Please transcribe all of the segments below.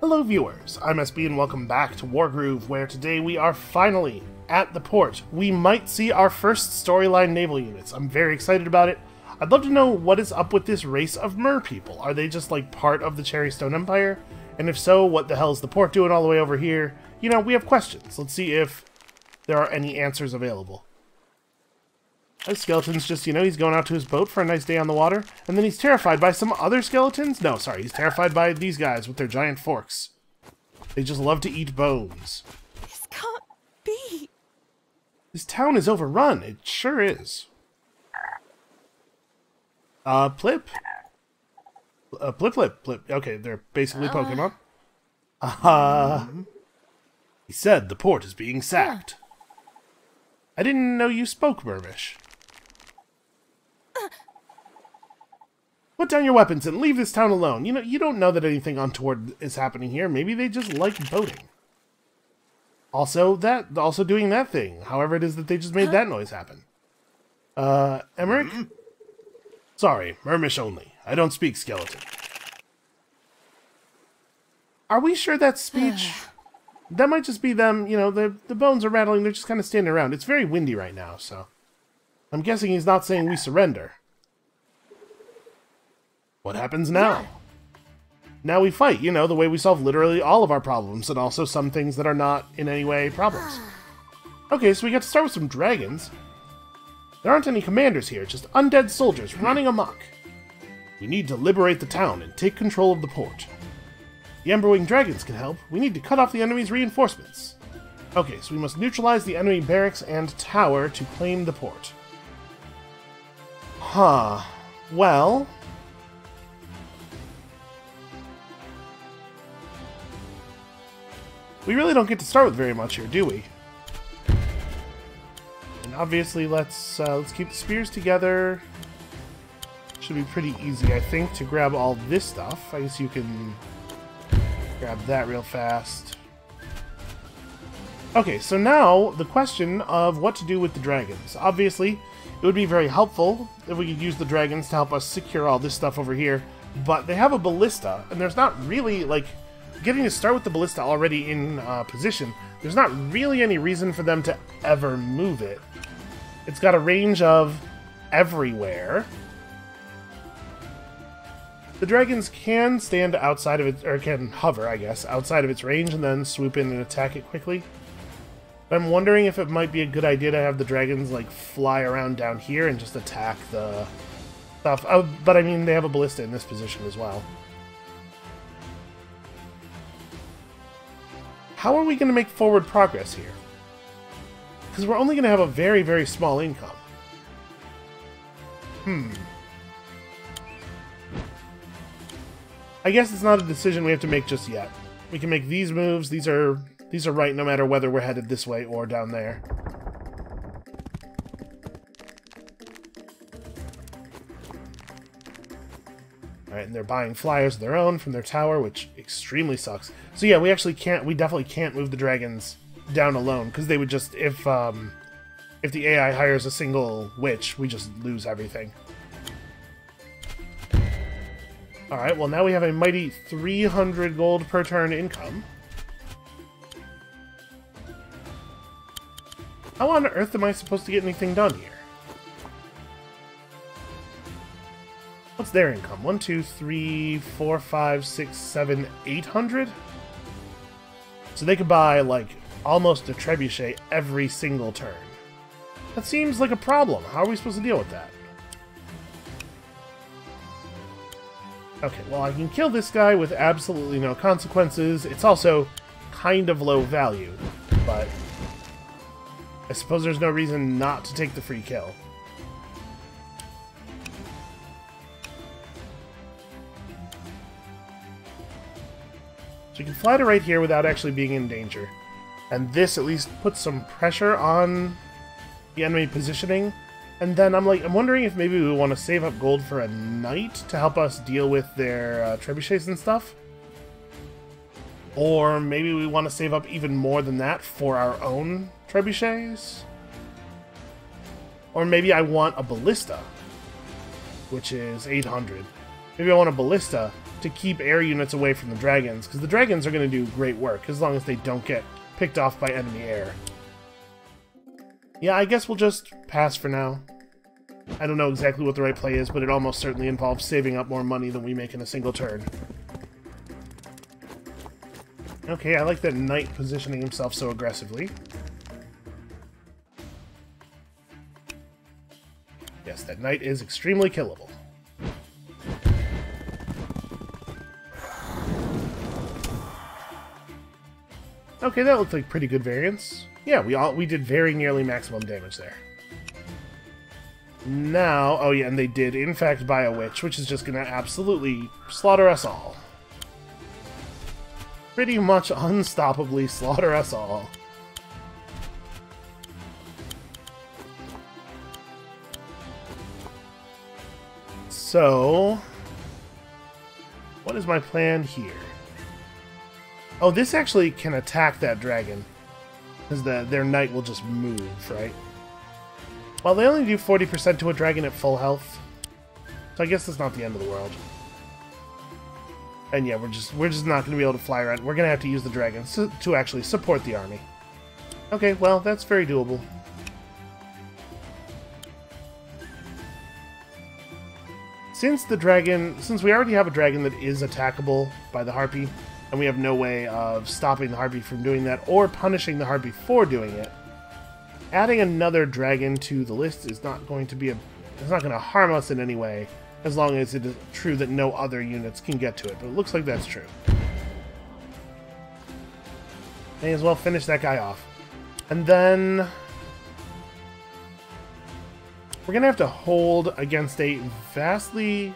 Hello viewers, I'm SB and welcome back to Wargroove, where today we are finally at the port. We might see our first storyline naval units. I'm very excited about it. I'd love to know what is up with this race of mer people. Are they just like part of the Cherrystone Empire? And if so, what the hell is the port doing all the way over here? You know, we have questions. Let's see if there are any answers available. This skeleton's just, you know, he's going out to his boat for a nice day on the water, and then he's terrified by some other skeletons? No, sorry, he's terrified by these guys with their giant forks. They just love to eat bones. This can't be. This town is overrun. It sure is. Plip? Plip. Okay, they're basically Pokemon. He said the port is being sacked. I didn't know you spoke Mermish. Put down your weapons and leave this town alone. You know, you don't know that anything untoward is happening here. Maybe they just like boating. Also doing that thing. However it is that they just made that noise happen. Emmerich? Sorry, Mermish only. I don't speak skeleton. Are we sure that's speech? That might just be them, you know, the bones are rattling, they're just kind of standing around. It's very windy right now, so I'm guessing he's not saying we surrender. What happens now? Now we fight, you know, the way we solve literally all of our problems, and also some things that are not in any way problems. Okay, so we get to start with some dragons. There aren't any commanders here, just undead soldiers running amok. We need to liberate the town and take control of the port. The Emberwing dragons can help. We need to cut off the enemy's reinforcements. Okay, so we must neutralize the enemy barracks and tower to claim the port. Huh. Well... we really don't get to start with very much here, do we? And obviously, let's keep the spears together. Should be pretty easy, I think, to grab all this stuff. I guess you can grab that real fast. Okay, so now the question of what to do with the dragons. Obviously, it would be very helpful if we could use the dragons to help us secure all this stuff over here, but they have a ballista, and there's not really, like, getting to start with the ballista already in position, there's not really any reason for them to ever move it. It's got a range of everywhere. The dragons can stand outside of it, or can hover, I guess, outside of its range and then swoop in and attack it quickly. I'm wondering if it might be a good idea to have the dragons, like, fly around down here and just attack the stuff. Oh, but I mean, they have a ballista in this position as well. How are we going to make forward progress here? Because we're only going to have a very, very small income. I guess it's not a decision we have to make just yet. We can make these moves. These are right no matter whether we're headed this way or down there. Alright, and they're buying flyers of their own from their tower, which extremely sucks. So yeah, we definitely can't move the dragons down alone, because they would just, if the AI hires a single witch, we just lose everything. Alright, well now we have a mighty 300 gold per turn income. How on earth am I supposed to get anything done here? What's their income? 1, 2, 3, 4, 5, 6, 7, 800? So they could buy, like, almost a trebuchet every single turn. That seems like a problem. How are we supposed to deal with that? Okay, well, I can kill this guy with absolutely no consequences. It's also kind of low value, but I suppose there's no reason not to take the free kill. So you can fly to right here without actually being in danger. And this at least puts some pressure on the enemy positioning. And then I'm wondering if maybe we want to save up gold for a knight to help us deal with their trebuchets and stuff. Or maybe we want to save up even more than that for our own trebuchets. Or maybe I want a ballista, which is 800. Maybe I want a ballista to keep air units away from the dragons, because the dragons are going to do great work as long as they don't get picked off by enemy air. Yeah, I guess we'll just pass for now. I don't know exactly what the right play is, but it almost certainly involves saving up more money than we make in a single turn. Okay, I like that knight positioning himself so aggressively. Yes, that knight is extremely killable. Okay, that looked like pretty good variance. Yeah, we did very nearly maximum damage there. Now, oh yeah, and they did in fact buy a witch, which is just gonna absolutely slaughter us all. Pretty much unstoppably slaughter us all. So, what is my plan here? Oh, this actually can attack that dragon, because their knight will just move, right? Well, they only do 40% to a dragon at full health, so I guess that's not the end of the world. And yeah, we're just not going to be able to fly around. We're going to have to use the dragons to actually support the army. Okay, well, that's very doable. Since we already have a dragon that is attackable by the harpy, and we have no way of stopping the harpy from doing that or punishing the harpy for doing it, adding another dragon to the list is not going to be it's not going to harm us in any way, as long as it is true that no other units can get to it. But it looks like that's true. May as well finish that guy off. And then we're going to have to hold against a vastly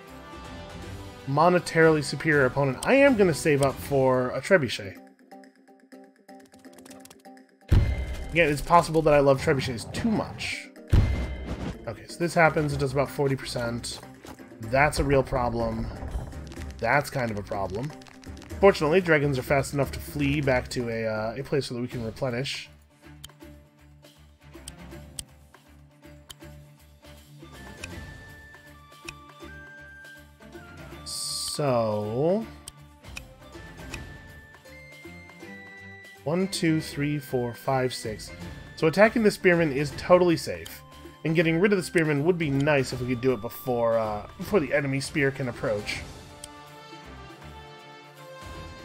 monetarily superior opponent. I am going to save up for a trebuchet. Again, it's possible that I love trebuchets too much. Okay, so this happens. It does about 40%. That's a real problem. That's kind of a problem. Fortunately, dragons are fast enough to flee back to a place so that we can replenish. So 1, 2, 3, 4, 5, 6. So attacking the spearman is totally safe, and getting rid of the spearman would be nice if we could do it before the enemy spear can approach.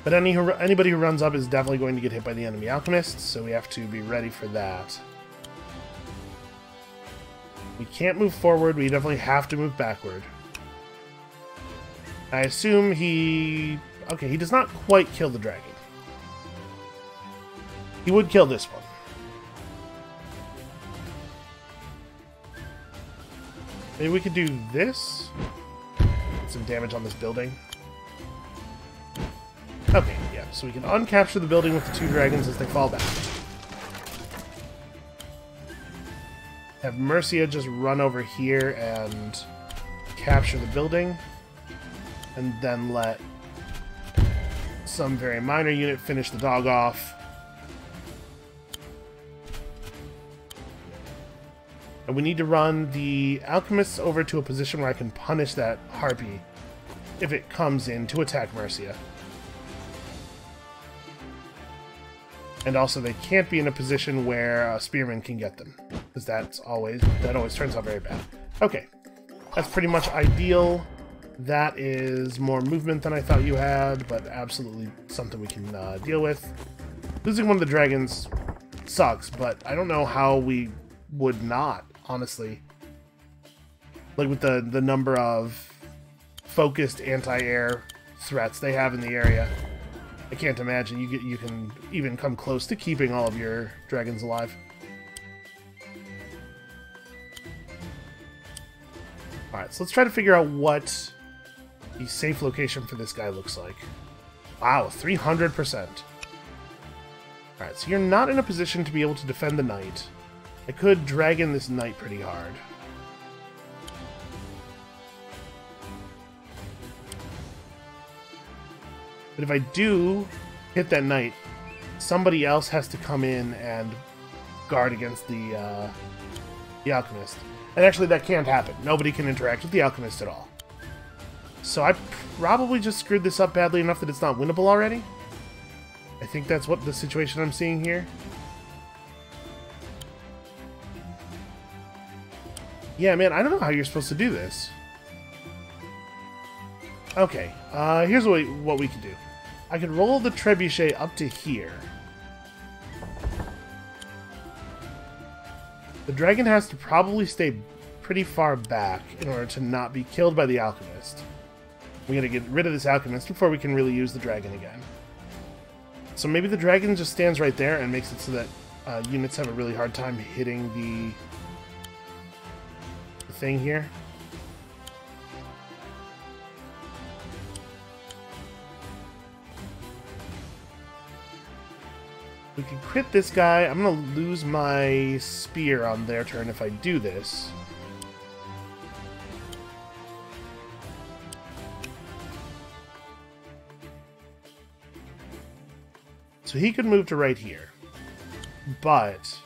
But anybody who runs up is definitely going to get hit by the enemy alchemist, so we have to be ready for that. We can't move forward. We definitely have to move backward. I assume he does not quite kill the dragon. He would kill this one. Maybe we could do this. Get some damage on this building. Okay, yeah, so we can uncapture the building with the 2 dragons as they fall back. Have Mercia just run over here and capture the building. And then let some very minor unit finish the dog off. And we need to run the alchemists over to a position where I can punish that harpy if it comes in to attack Mercia. And also they can't be in a position where a spearman can get them, because that always turns out very bad. Okay, that's pretty much ideal. That is more movement than I thought you had, but absolutely something we can deal with. Losing one of the dragons sucks, but I don't know how we would not, honestly. Like with the number of focused anti-air threats they have in the area, I can't imagine you can even come close to keeping all of your dragons alive. Alright, so let's try to figure out what the safe location for this guy looks like. Wow, 300%. Alright, so you're not in a position to be able to defend the knight. I could dragon this knight pretty hard. But if I do hit that knight, somebody else has to come in and guard against the alchemist. And actually that can't happen. Nobody can interact with the alchemist at all. So I probably just screwed this up badly enough that it's not winnable already. I think that's what the situation I'm seeing here. Yeah, man, I don't know how you're supposed to do this. Okay, here's what we could do. I could roll the trebuchet up to here. The dragon has to probably stay pretty far back in order to not be killed by the alchemist. We gotta get rid of this alchemist before we can really use the dragon again. So maybe the dragon just stands right there and makes it so that units have a really hard time hitting the thing here. We can crit this guy. I'm gonna lose my spear on their turn if I do this. So he could move to right here. But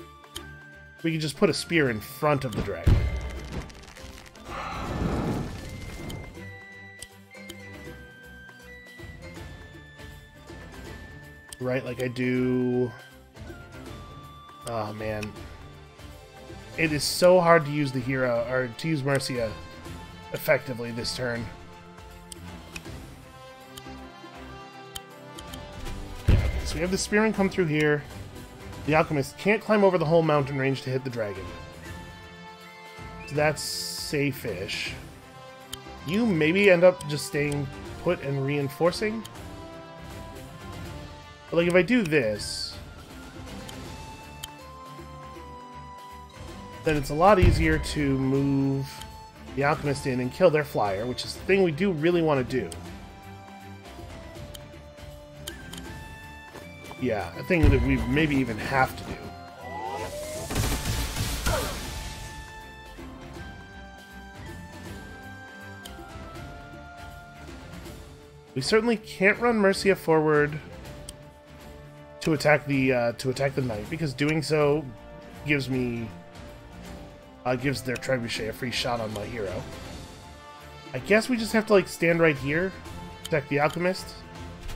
we can just put a spear in front of the dragon. Right, like I do... Oh, man. It is so hard to use the hero, or to use Mercia effectively this turn. So we have the spearman come through here. The alchemist can't climb over the whole mountain range to hit the dragon. So that's safe-ish. You maybe end up just staying put and reinforcing. But like if I do this, then it's a lot easier to move the alchemist in and kill their flyer, which is the thing we do really want to do. Yeah, a thing that we maybe even have to do. We certainly can't run Mercia forward to attack the knight, because doing so gives me gives their trebuchet a free shot on my hero. I guess we just have to like stand right here, attack the alchemist.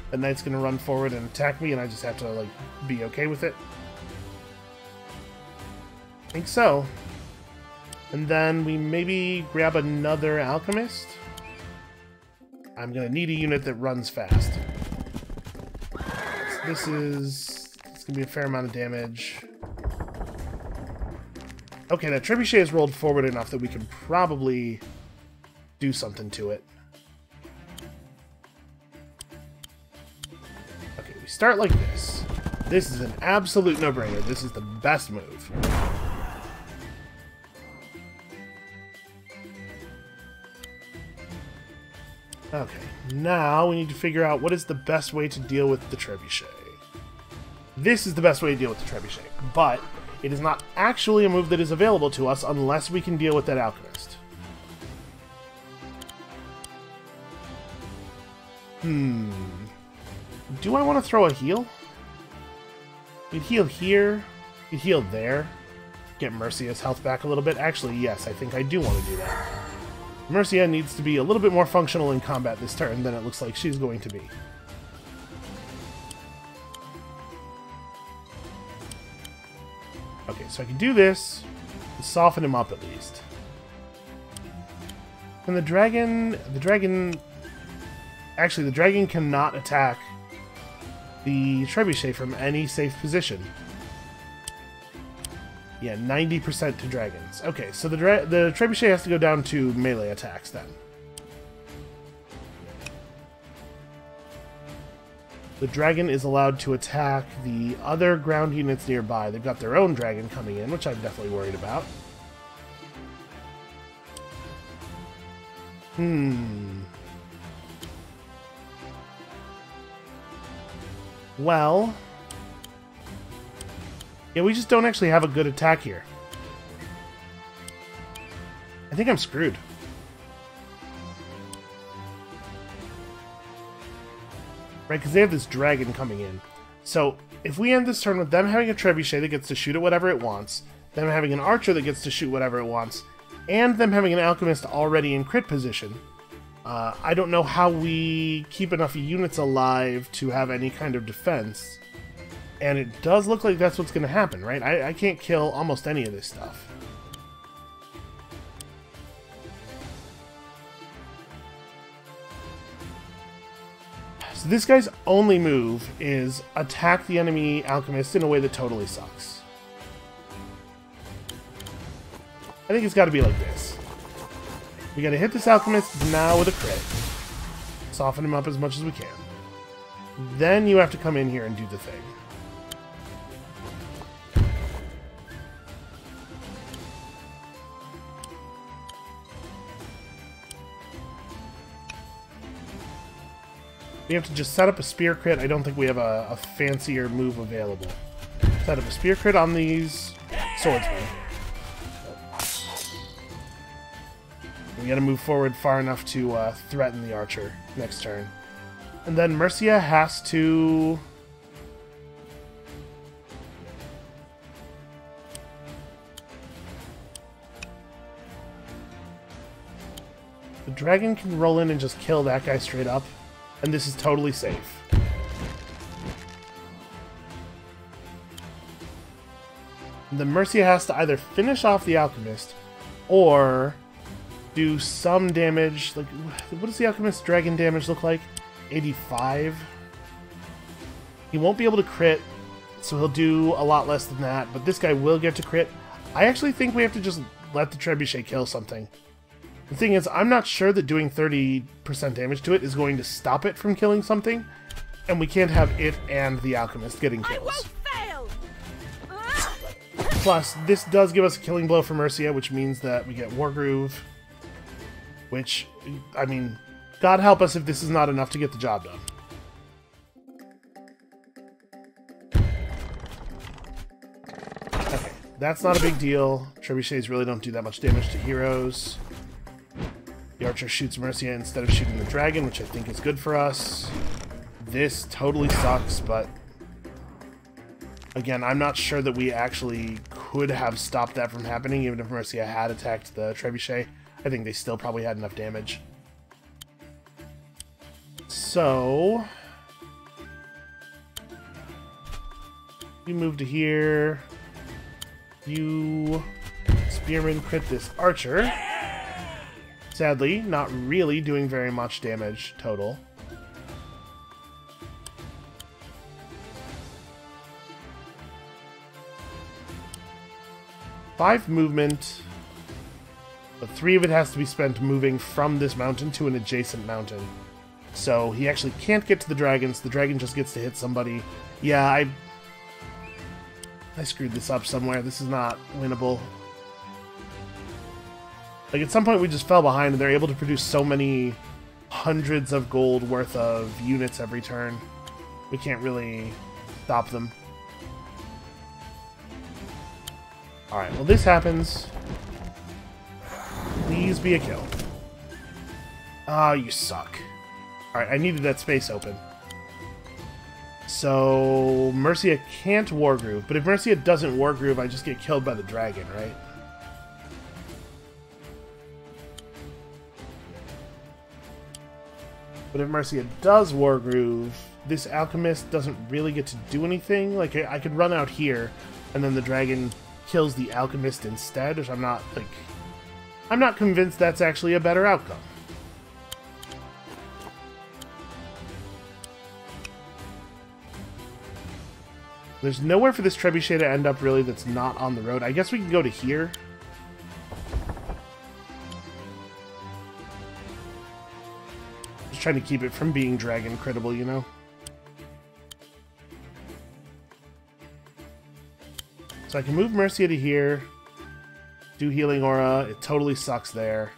The knight's gonna run forward and attack me, and I just have to like be okay with it. I think so. And then we maybe grab another alchemist. I'm gonna need a unit that runs fast. It's gonna be a fair amount of damage. Okay, that trebuchet is rolled forward enough that we can probably do something to it. Okay, we start like this. This is an absolute no-brainer. This is the best move. Okay, now we need to figure out what is the best way to deal with the trebuchet. This is the best way to deal with the trebuchet, but it is not actually a move that is available to us unless we can deal with that alchemist. Do I want to throw a heal? You'd heal here, you'd heal there, get Mercia's health back a little bit. Actually, yes, I think I do want to do that. Mercia needs to be a little bit more functional in combat this turn than it looks like she's going to be. Okay, so I can do this and soften him up at least. And the dragon cannot attack the trebuchet from any safe position. Yeah, 90% to dragons. Okay, so the trebuchet has to go down to melee attacks then. The dragon is allowed to attack the other ground units nearby. They've got their own dragon coming in, which I'm definitely worried about. Well... yeah, we just don't actually have a good attack here. I think I'm screwed. Right, because they have this dragon coming in. So, if we end this turn with them having a trebuchet that gets to shoot at whatever it wants, them having an archer that gets to shoot whatever it wants, and them having an alchemist already in crit position, I don't know how we keep enough units alive to have any kind of defense. And it does look like that's what's going to happen, right? I can't kill almost any of this stuff. So this guy's only move is attack the enemy alchemist in a way that totally sucks. I think it's got to be like this. We got to hit this alchemist now with a crit. Soften him up as much as we can. Then you have to come in here and do the thing. We have to just set up a spear crit. I don't think we have a fancier move available. Set up a spear crit on these swordsmen. We gotta move forward far enough to threaten the archer next turn. And then Mercia has to... The dragon can roll in and just kill that guy straight up. And this is totally safe. The Mercia has to either finish off the alchemist or do some damage. Like, what does the alchemist dragon damage look like? 85? He won't be able to crit, so he'll do a lot less than that, but this guy will get to crit. I actually think we have to just let the trebuchet kill something. The thing is, I'm not sure that doing 30% damage to it is going to stop it from killing something, and we can't have it and the alchemist getting kills. Plus, this does give us a killing blow for Mercia, which means that we get Wargroove, which, I mean, God help us if this is not enough to get the job done. Okay, that's not a big deal. Trebuchets really don't do that much damage to heroes. The archer shoots Mercia instead of shooting the dragon, which I think is good for us. This totally sucks, but again, I'm not sure that we actually could have stopped that from happening, even if Mercia had attacked the trebuchet. I think they still probably had enough damage. So you move to here. You spearman crit this archer. Sadly, not really doing very much damage total. Five movement, but 3 of it has to be spent moving from this mountain to an adjacent mountain. So he actually can't get to the dragons. The dragon just gets to hit somebody. Yeah, I screwed this up somewhere. This is not winnable. Like, at some point we just fell behind, and they're able to produce so many hundreds of gold worth of units every turn. We can't really stop them. Alright, well, this happens. Please be a kill. Ah, you suck. Alright, I needed that space open. So Mercia can't Wargroove, but if Mercia doesn't Wargroove, I just get killed by the dragon, right? But if Mercia does Wargroove, this alchemist doesn't really get to do anything. Like, I could run out here, and then the dragon kills the alchemist instead, which I'm not convinced that's actually a better outcome. There's nowhere for this trebuchet to end up, really, that's not on the road. I guess we can go to here. Just trying to keep it from being dragon critable, you know? So I can move Mercia to here, do Healing Aura. It totally sucks there.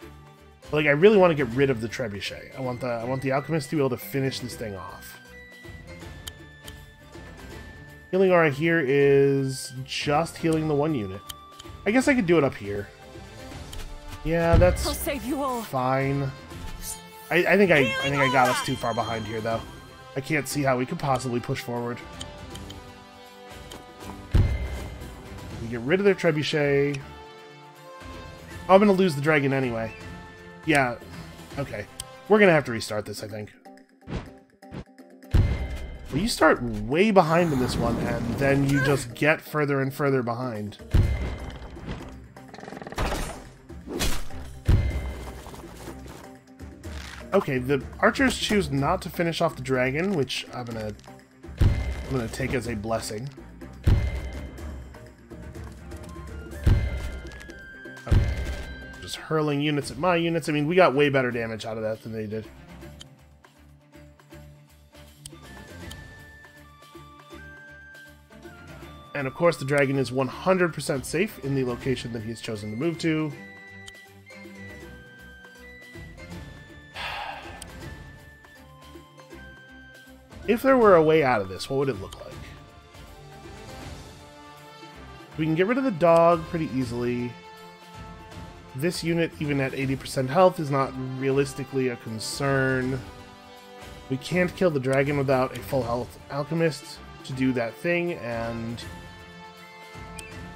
But, like, I really want to get rid of the trebuchet. I want the alchemist to be able to finish this thing off. Healing Aura here is just healing the 1 unit. I guess I could do it up here. Yeah, that's I'll save you all. Fine. I think I got us too far behind here, though. I can't see how we could possibly push forward. We get rid of their trebuchet. Oh, I'm gonna lose the dragon anyway. Yeah. Okay. We're gonna have to restart this, I think. Well, you start way behind in this one, and then you just get further and further behind. Okay, the archers choose not to finish off the dragon, which I'm gonna take as a blessing. Okay. Just hurling units at my units. I mean, we got way better damage out of that than they did. And of course, the dragon is 100% safe in the location that he's chosen to move to. If there were a way out of this, what would it look like? We can get rid of the dog pretty easily. This unit, even at 80% health, is not realistically a concern. We can't kill the dragon without a full health alchemist to do that thing, and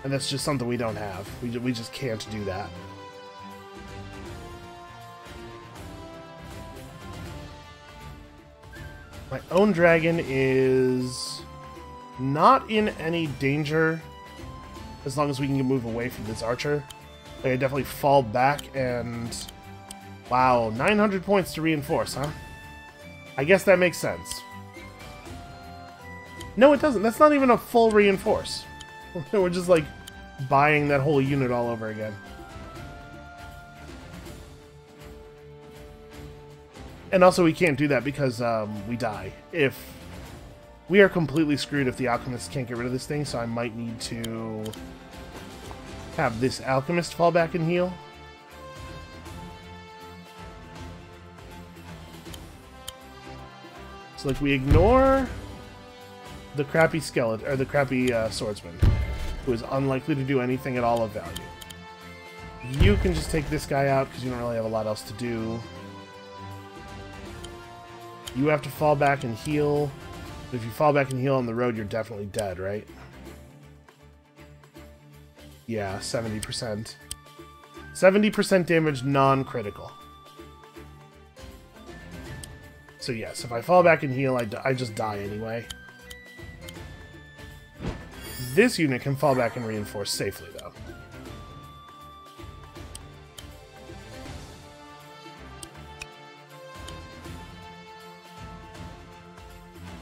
that's just something we don't have. We just can't do that. My own dragon is not in any danger as long as we can move away from this archer. Like, I definitely fall back and... Wow, 900 points to reinforce, huh? I guess that makes sense. No, it doesn't. That's not even a full reinforce. We're just, like, buying that whole unit all over again. And also we can't do that because we die. We are completely screwed if the alchemist can't get rid of this thing, so I might need to have this alchemist fall back and heal. So like we ignore the crappy skeleton, or the crappy swordsman, who is unlikely to do anything at all of value. You can just take this guy out because you don't really have a lot else to do. You have to fall back and heal. But if you fall back and heal on the road, you're definitely dead, right? Yeah, 70%. 70% damage, non-critical. So yes, if I fall back and heal, I just die anyway. This unit can fall back and reinforce safely, though.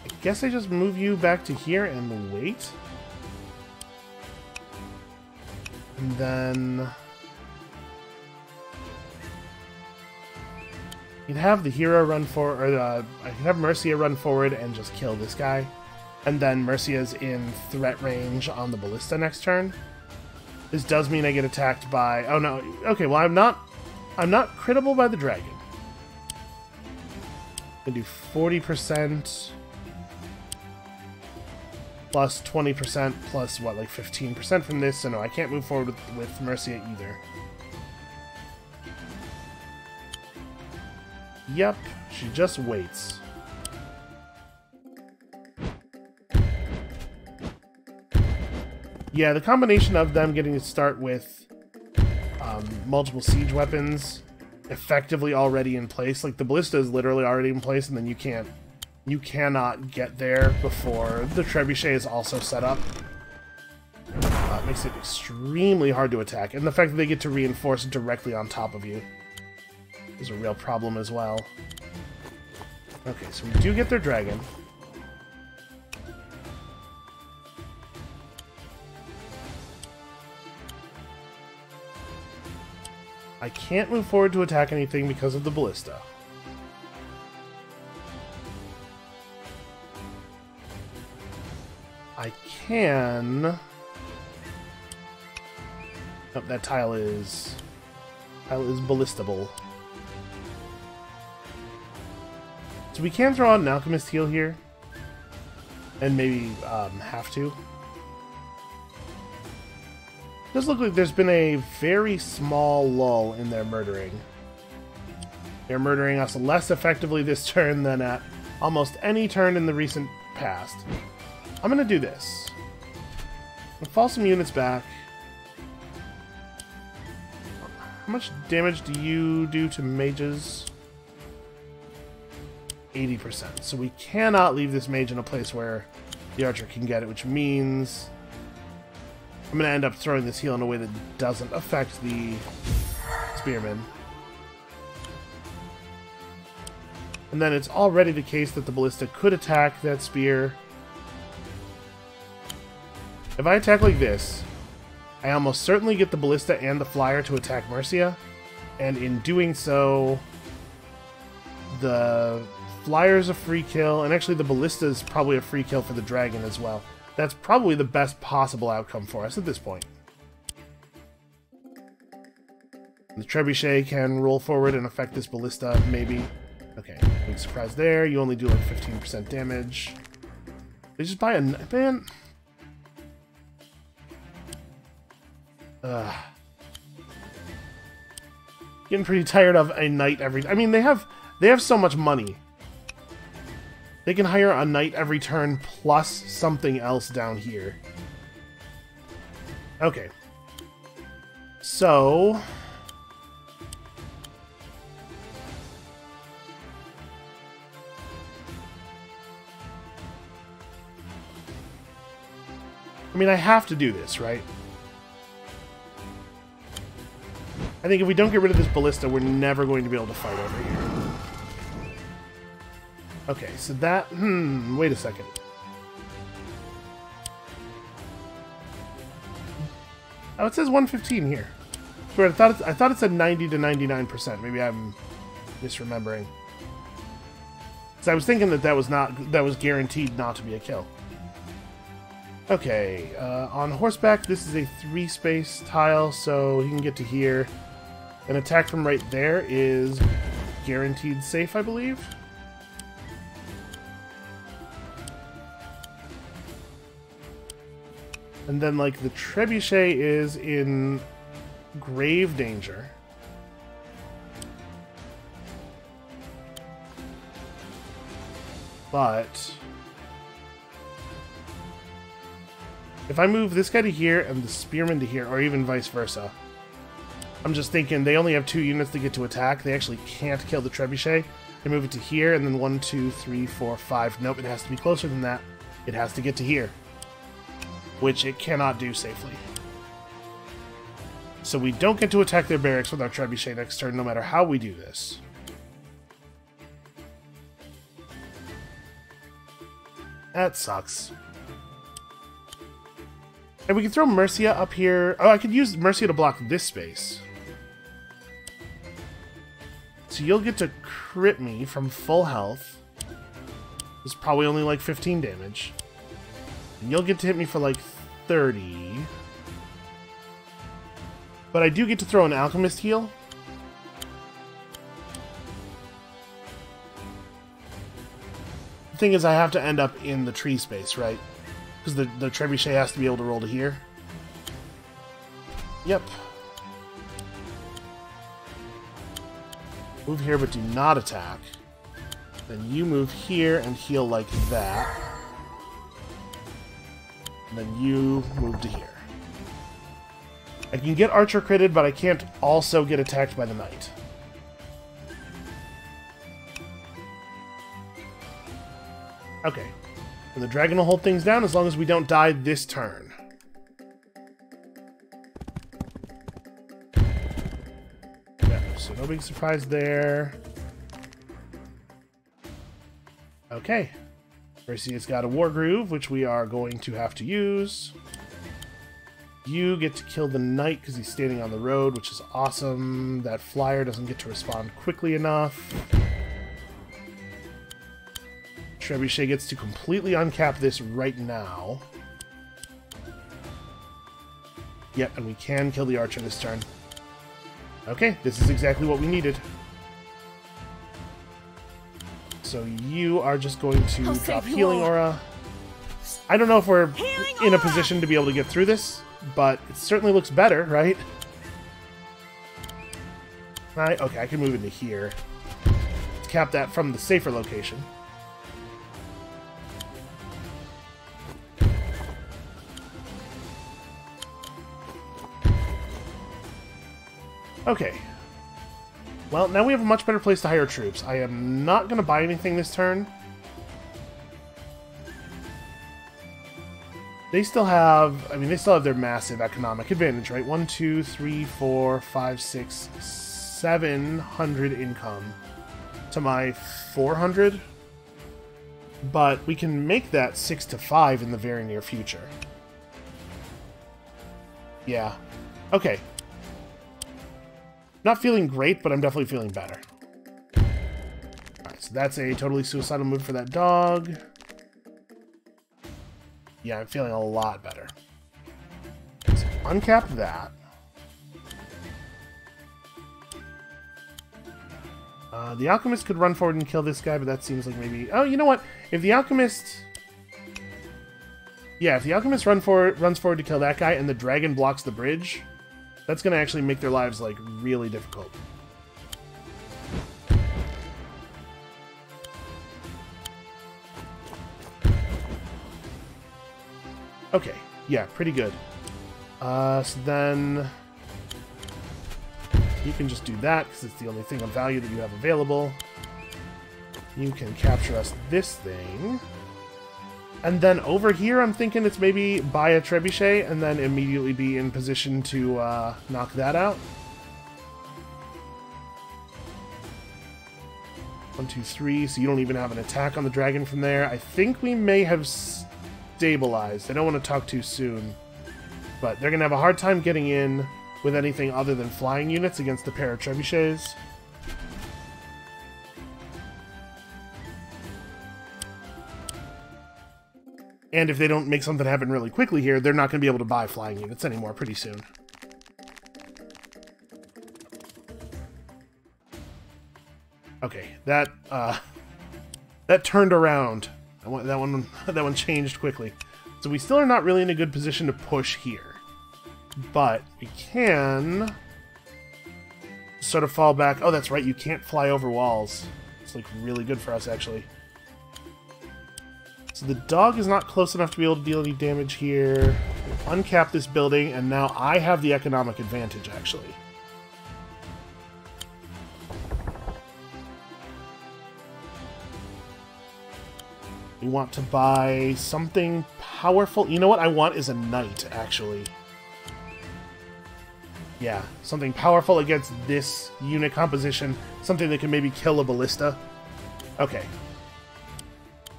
I guess I just move you back to here and wait. And then... you'd have the hero run forward, or I can have Mercia run forward and just kill this guy. And then Mercia's in threat range on the ballista next turn. This does mean I get attacked by... oh no, okay, well I'm not crittable by the dragon. I can do 40%... plus 20% plus, what, like 15% from this, so no, I can't move forward with Mercia either. Yep, she just waits. Yeah, the combination of them getting to start with multiple siege weapons effectively already in place, like the ballista is literally already in place, and then you cannot get there before the trebuchet is also set up. It makes it extremely hard to attack, and the fact that they get to reinforce directly on top of you is a real problem as well. Okay, so we do get their dragon. I can't move forward to attack anything because of the ballista. I can... oh, that tile is ballistable. So we can throw out an alchemist heal here. And maybe have to. It does look like there's been a very small lull in their murdering. They're murdering us less effectively this turn than at almost any turn in the recent past. I'm gonna do this. I'm gonna fall some units back. How much damage do you do to mages? 80%. So we cannot leave this mage in a place where the archer can get it, which means I'm going to end up throwing this heal in a way that doesn't affect the spearman. And then it's already the case that the ballista could attack that spear. If I attack like this, I almost certainly get the ballista and the flyer to attack Mercia, and in doing so, the flyer's a free kill, and actually the ballista is probably a free kill for the dragon as well. That's probably the best possible outcome for us at this point. The trebuchet can roll forward and affect this ballista, maybe. Okay, big surprise there. You only do like 15% damage. They just buy a... Man... Getting pretty tired of a knight every... I mean, they have so much money. They can hire a knight every turn plus something else down here. Okay. So... I mean, I have to do this, right? I think if we don't get rid of this ballista, we're never going to be able to fight over here. Okay, so that... wait a second. Oh, it says 115 here. Swear, I thought it said 90 to 99%. Maybe I'm misremembering. Because I was thinking that that was guaranteed not to be a kill. Okay, on horseback, this is a 3-space tile, so he can get to here. An attack from right there is guaranteed safe, I believe. And then, like, the trebuchet is in grave danger. But... if I move this guy to here and the spearman to here, or even vice versa, I'm just thinking they only have 2 units to get to attack. They actually can't kill the trebuchet. I move it to here, and then 1, 2, 3, 4, 5. Nope, it has to be closer than that. It has to get to here, which it cannot do safely. So we don't get to attack their barracks with our trebuchet next turn, no matter how we do this. That sucks. And we can throw Mercia up here. Oh, I could use Mercia to block this space. So you'll get to crit me from full health. It's probably only like 15 damage. And you'll get to hit me for like 30. But I do get to throw an alchemist heal. The thing is, I have to end up in the tree space, right? Because the trebuchet has to be able to roll to here. Yep. Move here, but do not attack. Then you move here and heal like that. And then you move to here. I can get archer critted, but I can't also get attacked by the knight. Okay. And the dragon will hold things down as long as we don't die this turn. Yeah, so no big surprise there. Okay. Mercia's got a Wargroove, which we are going to have to use. You get to kill the knight because he's standing on the road, which is awesome. That flyer doesn't get to respond quickly enough. Trebuchet gets to completely uncap this right now. Yep, and we can kill the archer this turn. Okay, this is exactly what we needed. So you are just going to drop Healing Aura. I don't know if we're in a position to be able to get through this, but it certainly looks better, right? Right, okay, I can move into here. Let's cap that from the safer location. Okay. Well, now we have a much better place to hire troops. I am not going to buy anything this turn. They still have... I mean, they still have their massive economic advantage, right? 1, 2, 3, 4, 5, 6, 700 income to my 400. But we can make that 6 to 5 in the very near future. Yeah. Okay. Not feeling great, but I'm definitely feeling better. Alright, so that's a totally suicidal move for that dog. Yeah, I'm feeling a lot better. So uncap that. The Alchemist could run forward and kill this guy, but that seems like maybe... Oh, you know what? If the Alchemist... Yeah, if the Alchemist runs forward to kill that guy and the dragon blocks the bridge, that's going to actually make their lives, like, really difficult. Okay, yeah, pretty good. So then... You can just do that, because it's the only thing of value that you have available. You can capture us this thing. And then over here, I'm thinking it's maybe buy a trebuchet and then immediately be in position to knock that out. 1, 2, 3, so you don't even have an attack on the dragon from there. I think we may have stabilized. I don't want to talk too soon. But they're going to have a hard time getting in with anything other than flying units against a pair of trebuchets. And if they don't make something happen really quickly here, they're not going to be able to buy flying units anymore pretty soon. Okay, that turned around. That one changed quickly. So we still are not really in a good position to push here. But we can sort of fall back. Oh, that's right, you can't fly over walls. It's like really good for us, actually. So the dog is not close enough to be able to deal any damage here. We'll uncap this building, and now I have the economic advantage, actually. We want to buy something powerful. You know what I want is a knight, actually. Yeah, something powerful against this unit composition. Something that can maybe kill a ballista. Okay.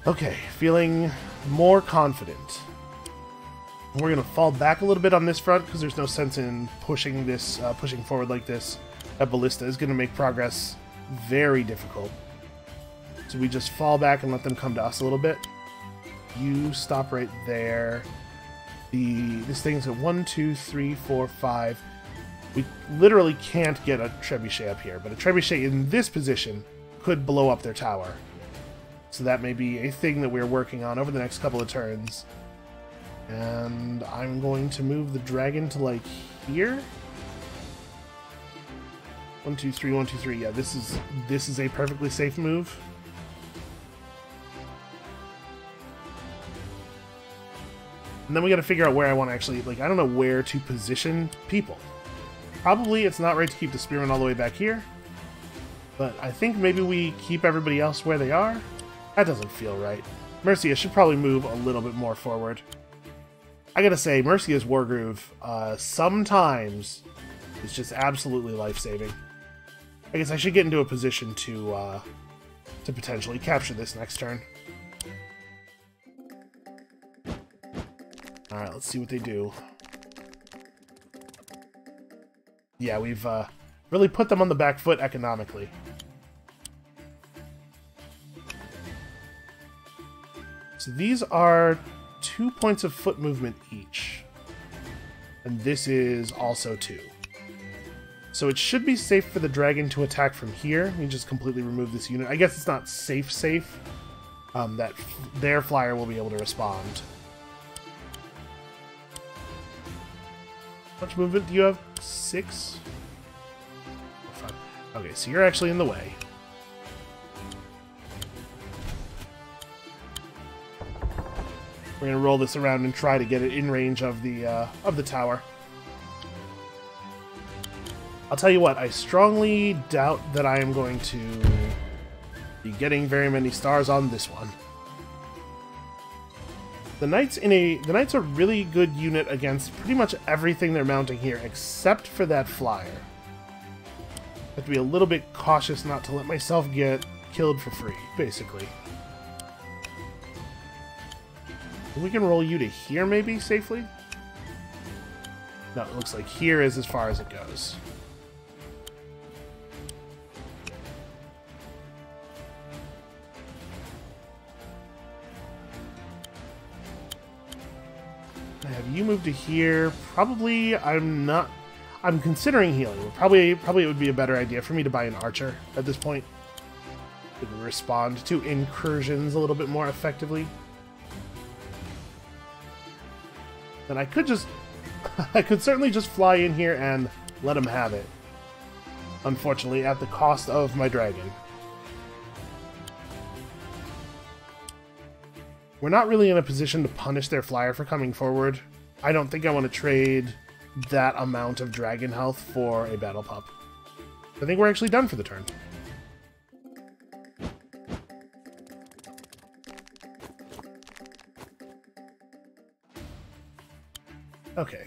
Okay, feeling more confident. We're going to fall back a little bit on this front because there's no sense in pushing this, pushing forward like this. That ballista is going to make progress very difficult. So we just fall back and let them come to us a little bit. You stop right there. This thing's at 1, 2, 3, 4, 5. We literally can't get a trebuchet up here, but a trebuchet in this position could blow up their tower. So that may be a thing that we're working on over the next couple of turns. And I'm going to move the dragon to, like, here? 1, 2, 3, 1, 2, 3. Yeah, this is a perfectly safe move. And then we gotta figure out where I want to actually, like, I don't know where to position people. Probably it's not right to keep the spearmen all the way back here. But I think maybe we keep everybody else where they are. That doesn't feel right. Mercia should probably move a little bit more forward. I gotta say, Mercia's Wargroove, sometimes is just absolutely life-saving. I guess I should get into a position to potentially capture this next turn. Alright, let's see what they do. Yeah, we've really put them on the back foot economically. So these are 2 points of foot movement each. And this is also 2. So it should be safe for the dragon to attack from here. We just completely remove this unit. I guess it's not safe. That their flyer will be able to respond. How much movement do you have? 6? 5. Okay, so you're actually in the way. We're gonna roll this around and try to get it in range of the tower. I'll tell you what, I strongly doubt that I am going to be getting very many stars on this one. The Knights are a really good unit against pretty much everything they're mounting here, except for that flyer. I have to be a little bit cautious not to let myself get killed for free, basically. We can roll you to here, maybe, safely? No, it looks like here is as far as it goes. I have you move to here. Probably, I'm considering healing. Probably it would be a better idea for me to buy an archer at this point. It would respond to incursions a little bit more effectively. Then I could just... I could certainly just fly in here and let him have it. Unfortunately, at the cost of my dragon. We're not really in a position to punish their flyer for coming forward. I don't think I want to trade that amount of dragon health for a battle pup. I think we're actually done for the turn. Okay.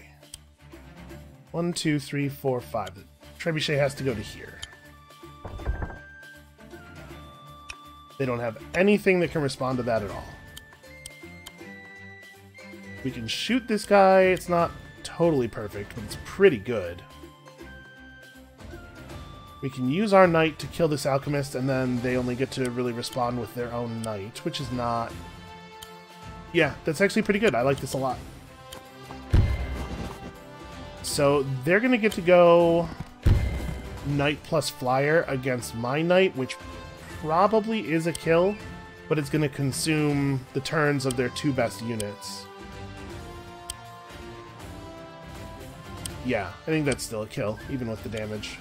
1, 2, 3, 4, 5. The trebuchet has to go to here. They don't have anything that can respond to that at all. We can shoot this guy. It's not totally perfect, but it's pretty good. We can use our knight to kill this alchemist, and then they only get to really respond with their own knight, which is not... Yeah, that's actually pretty good. I like this a lot. So they're going to get to go knight plus flyer against my knight, which probably is a kill, but it's going to consume the turns of their two best units. Yeah, I think that's still a kill, even with the damage.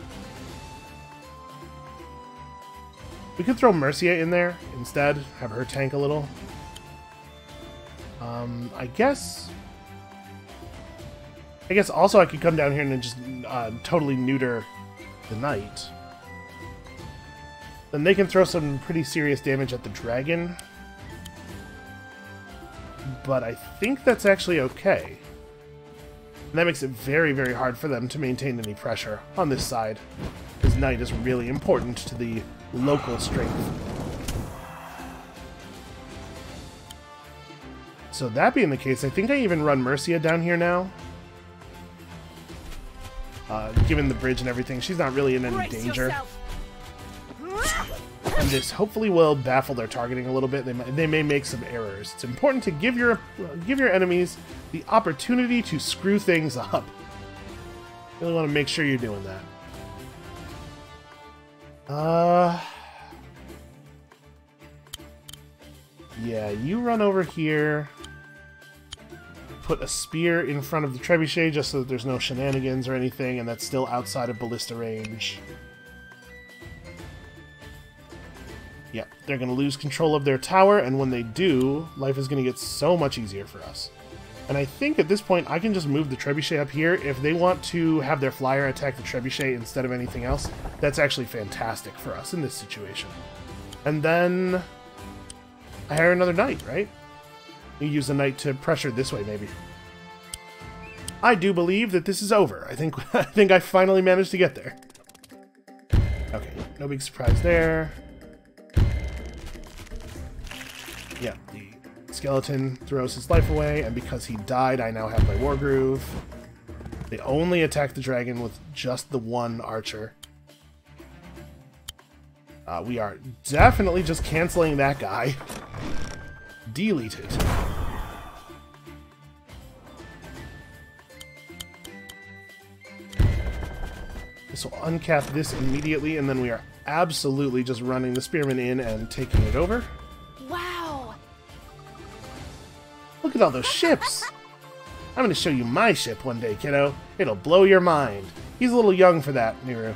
We could throw Mercia in there instead, have her tank a little. I guess also I could come down here and just totally neuter the knight. Then they can throw some pretty serious damage at the dragon. But I think that's actually okay. And that makes it very, very hard for them to maintain any pressure on this side. This knight is really important to the local strength. So that being the case, I think I even run Mercia down here now. Given the bridge and everything, she's not really in any danger. And this hopefully will baffle their targeting a little bit. They may make some errors. It's important to give your enemies the opportunity to screw things up. You really want to make sure you're doing that. Yeah, you run over here. Put a spear in front of the trebuchet just so that there's no shenanigans or anything, and that's still outside of ballista range. Yeah, they're going to lose control of their tower, and when they do, life is going to get so much easier for us. And I think at this point I can just move the trebuchet up here. If they want to have their flyer attack the trebuchet instead of anything else, that's actually fantastic for us in this situation. And then I hire another knight, right? You use the knight to pressure this way, maybe. I do believe that this is over. I think I finally managed to get there. Okay, no big surprise there. Yeah, the skeleton throws his life away, and because he died, I now have my Wargroove. They only attack the dragon with just the one archer. We are definitely just canceling that guy. Delete it. This will uncap this immediately, and then we are absolutely just running the spearman in and taking it over. Wow! Look at all those ships! I'm going to show you my ship one day, kiddo. It'll blow your mind. He's a little young for that, Niru.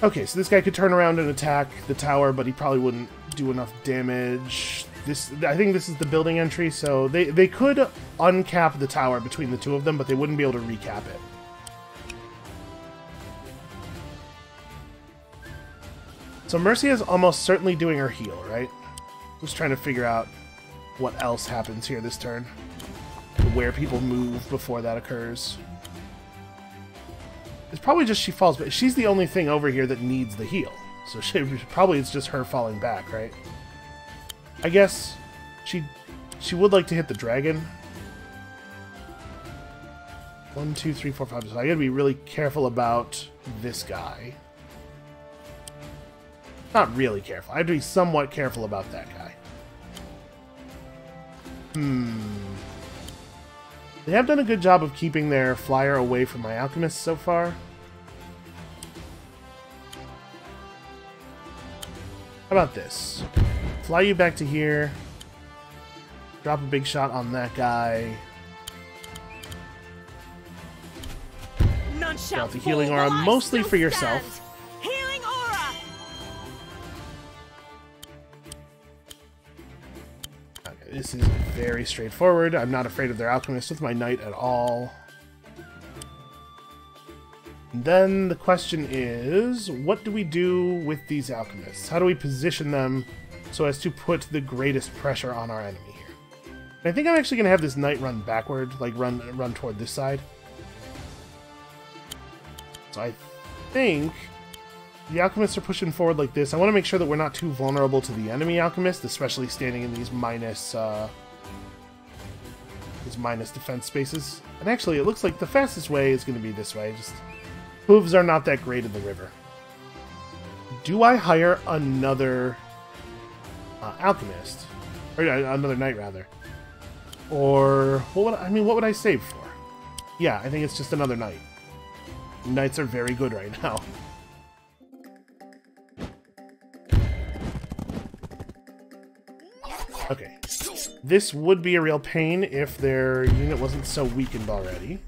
Okay, so this guy could turn around and attack the tower, but he probably wouldn't do enough damage. I think this is the building entry, so they could uncap the tower between the two of them, but they wouldn't be able to recap it. So Mercy is almost certainly doing her heal, right? Just trying to figure out what else happens here this turn. Where people move before that occurs. It's probably just she falls, but she's the only thing over here that needs the heal. So probably it's just her falling back, right? I guess she would like to hit the dragon. 1, 2, 3, 4, 5. So I gotta be really careful about this guy. Not really careful. I have to be somewhat careful about that guy. They have done a good job of keeping their flyer away from my alchemist so far. How about this? Fly you back to here. Drop a big shot on that guy. None shall Drop the healing aura mostly for yourself. Healing aura. Okay, this is very straightforward. I'm not afraid of their alchemist with my knight at all. And then the question is, what do we do with these alchemists? How do we position them so as to put the greatest pressure on our enemy here? And I think I'm actually going to have this knight run backward, like run toward this side. So I think the alchemists are pushing forward like this. I want to make sure that we're not too vulnerable to the enemy alchemist, especially standing in these minus defense spaces. And actually, it looks like the fastest way is going to be this way. Just hooves are not that great in the river. Do I hire another alchemist, or another knight rather, or what would I save for? Yeah, I think it's just another knight. Knights are very good right now. Okay. This would be a real pain if their unit wasn't so weakened already.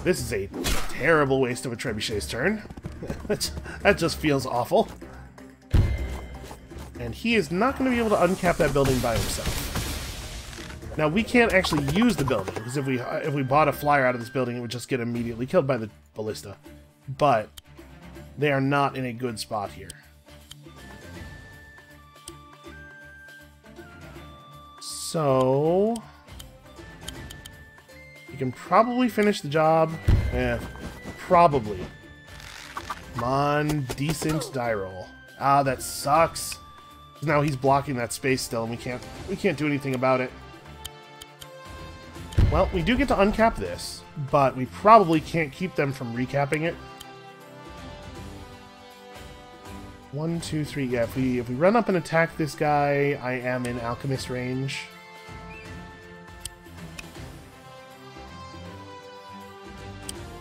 This is a terrible waste of a trebuchet's turn. That just feels awful. And he is not going to be able to uncap that building by himself. Now, we can't actually use the building, because if we bought a flyer out of this building, it would just get immediately killed by the ballista. But they are not in a good spot here. So you can probably finish the job. Probably. Come on, decent die roll. Ah, that sucks. Now he's blocking that space still, and we can't do anything about it. Well, we do get to uncap this, but we probably can't keep them from recapping it. 1, 2, 3. Yeah, if we run up and attack this guy, I am in alchemist range.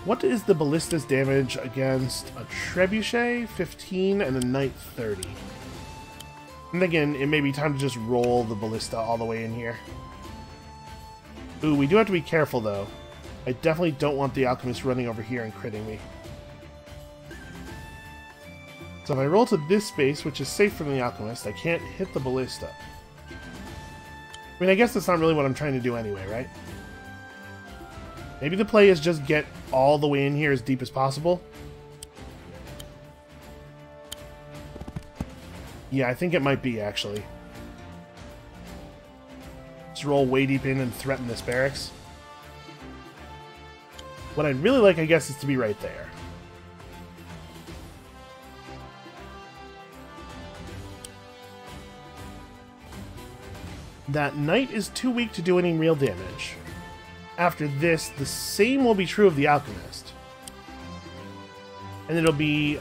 What is the ballista's damage against a trebuchet? 15 and a knight 30. And again, it may be time to just roll the ballista all the way in here. Ooh, we do have to be careful, though. I definitely don't want the alchemist running over here and critting me. So if I roll to this space, which is safe from the alchemist, I can't hit the ballista. I mean, I guess that's not really what I'm trying to do anyway, right? Maybe the play is just get all the way in here as deep as possible. Yeah, I think it might be, actually. Just roll way deep in and threaten this barracks. What I'd really like, I guess, is to be right there. That knight is too weak to do any real damage. After this, the same will be true of the alchemist. And it'll be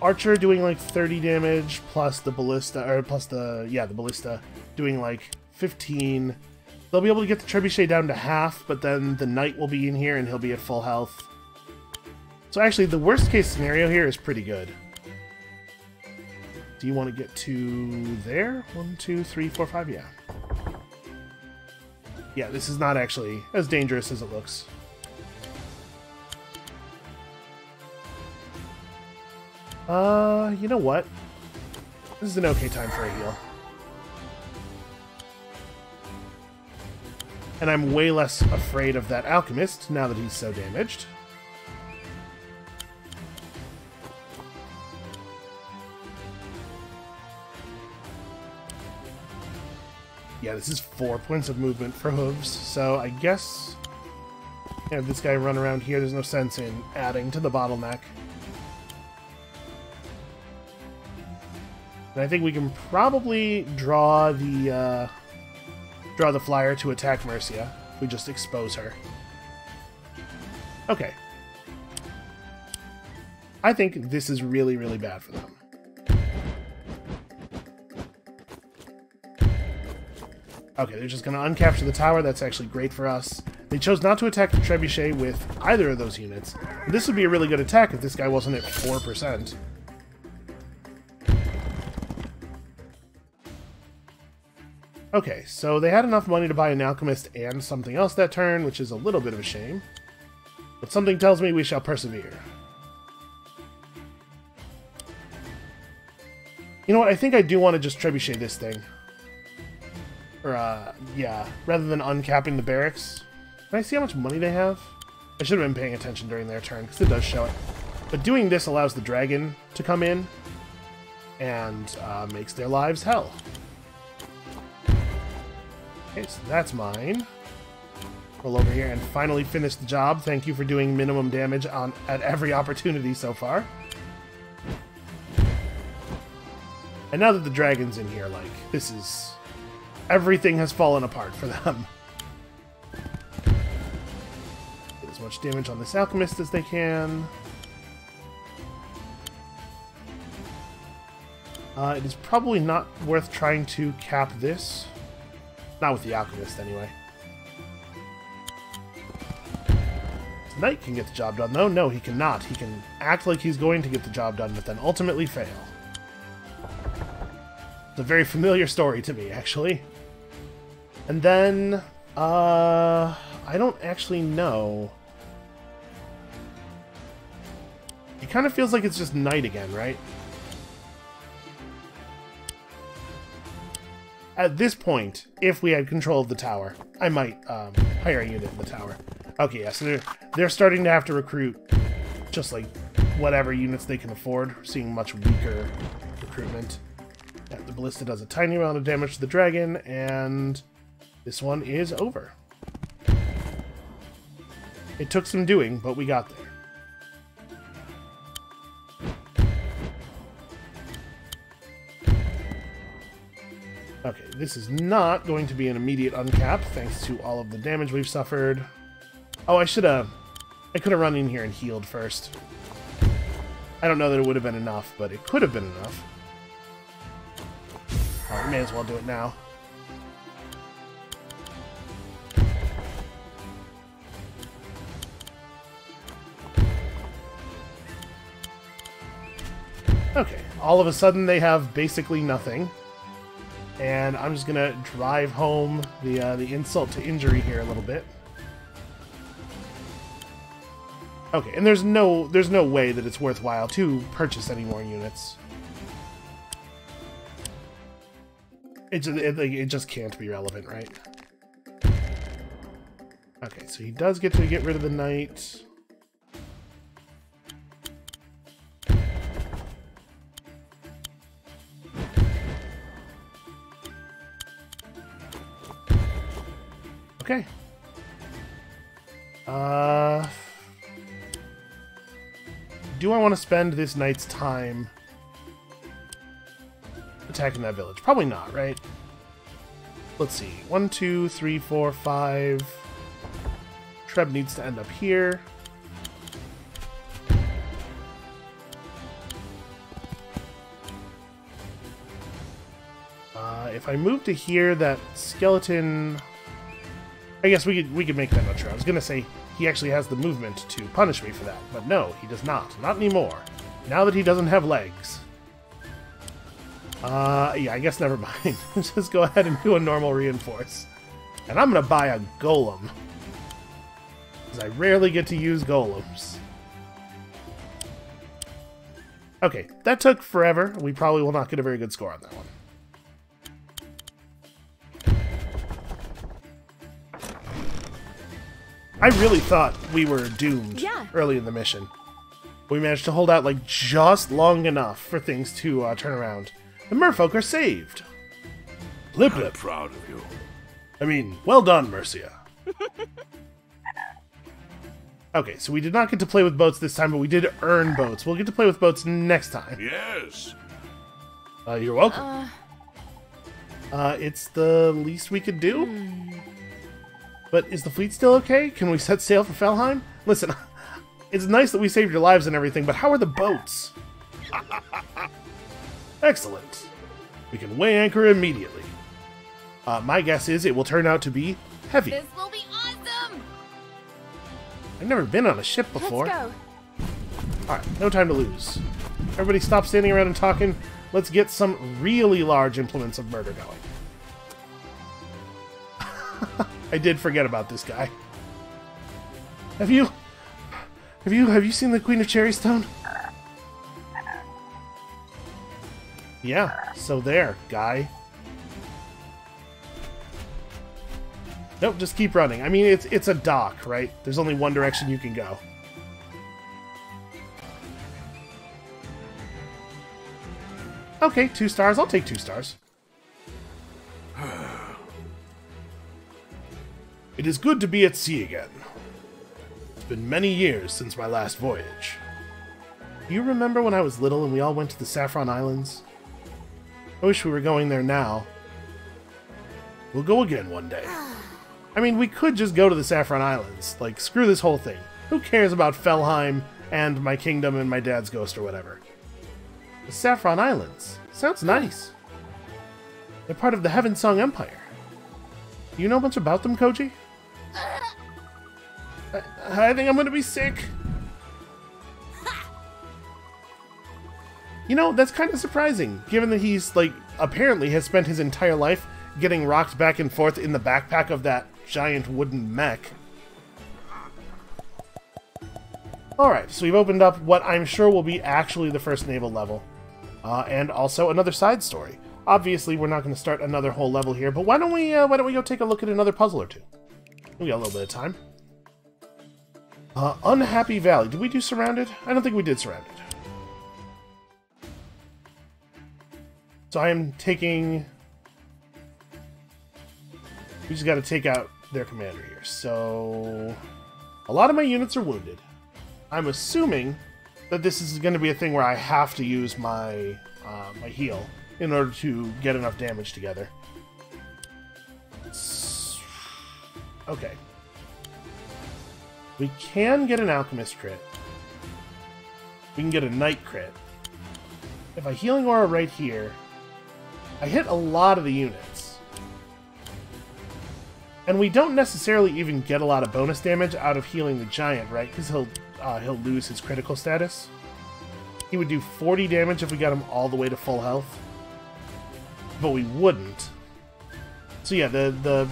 archer doing like 30 damage plus the ballista, or plus the ballista doing like 15. They'll be able to get the trebuchet down to half, but then the knight will be in here and he'll be at full health. So actually, the worst case scenario here is pretty good. Do you want to get to there? 1, 2, 3, 4, 5, yeah. Yeah, this is not actually as dangerous as it looks. You know what? This is an okay time for a heal. And I'm way less afraid of that alchemist now that he's so damaged. Yeah, this is 4 points of movement for hooves, so I guess have this guy run around here. There's no sense in adding to the bottleneck. And I think we can probably draw the flyer to attack Mercia if we just expose her. Okay. I think this is really, really bad for them. Okay, they're just going to uncapture the tower. That's actually great for us. They chose not to attack the trebuchet with either of those units. This would be a really good attack if this guy wasn't at 4%. Okay, so they had enough money to buy an alchemist and something else that turn, which is a little bit of a shame. But something tells me we shall persevere. You know what, I think I do want to just trebuchet this thing. Or, yeah, rather than uncapping the barracks. Can I see how much money they have? I should have been paying attention during their turn, because it does show it. But doing this allows the dragon to come in, and makes their lives hell. Okay, so that's mine. Roll over here and finally finish the job. Thank you for doing minimum damage at every opportunity so far. And now that the dragon's in here, like, this is... everything has fallen apart for them. Get as much damage on this alchemist as they can. It is probably not worth trying to cap this. Not with the alchemist, anyway. Knight can get the job done, though. No, he cannot. He can act like he's going to get the job done, but then ultimately fail. It's a very familiar story to me, actually. And then, I don't actually know. It kind of feels like it's just Knight again, right? At this point, if we had control of the tower, I might hire a unit in the tower. Okay, yeah, so they're starting to have to recruit just like whatever units they can afford. We're seeing much weaker recruitment. Yeah, the ballista does a tiny amount of damage to the dragon, and this one is over. It took some doing, but we got there. Okay, this is not going to be an immediate uncap, thanks to all of the damage we've suffered. Oh, I could have run in here and healed first. I don't know that it would have been enough, but it could have been enough. Oh, we may as well do it now. Okay, all of a sudden they have basically nothing. And I'm just gonna drive home the insult to injury here a little bit. Okay, and there's no way that it's worthwhile to purchase any more units. It just can't be relevant, right? Okay, so he does get to get rid of the knight. Okay. Do I want to spend this knight's time attacking that village? Probably not, right? Let's see. 1, 2, 3, 4, 5. Treb needs to end up here. If I move to here, that skeleton... I guess we could make that not true. I was gonna say he actually has the movement to punish me for that, but no, he does not. Not anymore. Now that he doesn't have legs. Yeah, I guess never mind. Just go ahead and do a normal reinforce. And I'm gonna buy a golem. Because I rarely get to use golems. Okay, that took forever. We probably will not get a very good score on that one. I really thought we were doomed early in the mission. We managed to hold out like just long enough for things to turn around. The merfolk are saved. Blip I'm blip. proud of you. I mean, well done, Mercia. Okay, so we did not get to play with boats this time, but we did earn boats. We'll get to play with boats next time. Yes. You're welcome. It's the least we could do. But is the fleet still okay? Can we set sail for Felheim? Listen, it's nice that we saved your lives and everything, but how are the boats? Excellent. We can weigh anchor immediately. My guess is it will turn out to be heavy. This will be awesome! I've never been on a ship before. Let's go. Alright, no time to lose. Everybody stop standing around and talking. Let's get some really large implements of murder going. I did forget about this guy. Have you seen the Queen of Cherrystone? Yeah, so there, guy. Nope, just keep running. I mean, it's a dock, right? There's only one direction you can go. Okay, 2 stars. I'll take 2 stars. It is good to be at sea again. It's been many years since my last voyage. Do you remember when I was little and we all went to the Saffron Islands? I wish we were going there now. We'll go again one day. I mean, we could just go to the Saffron Islands. Like, screw this whole thing. Who cares about Felheim and my kingdom and my dad's ghost or whatever? The Saffron Islands. Sounds nice. They're part of the Heaven Song Empire. Do you know much about them, Koji? I think I'm gonna be sick. You know, that's kind of surprising, given that he's, like, apparently has spent his entire life getting rocked back and forth in the backpack of that giant wooden mech. Alright, so we've opened up what I'm sure will be actually the first naval level. And also another side story. Obviously, we're not going to start another whole level here, but why don't we go take a look at another puzzle or two? We got a little bit of time. Unhappy Valley. Did we do Surrounded? I don't think we did Surrounded. So I am taking... We just got to take out their commander here. So... A lot of my units are wounded. I'm assuming that this is going to be a thing where I have to use my my heal in order to get enough damage together. Okay. We can get an Alchemist crit. We can get a Knight crit. If I Healing Aura right here, I hit a lot of the units. And we don't necessarily even get a lot of bonus damage out of healing the giant, right? Because he'll lose his critical status. He would do 40 damage if we got him all the way to full health. But we wouldn't. So yeah, the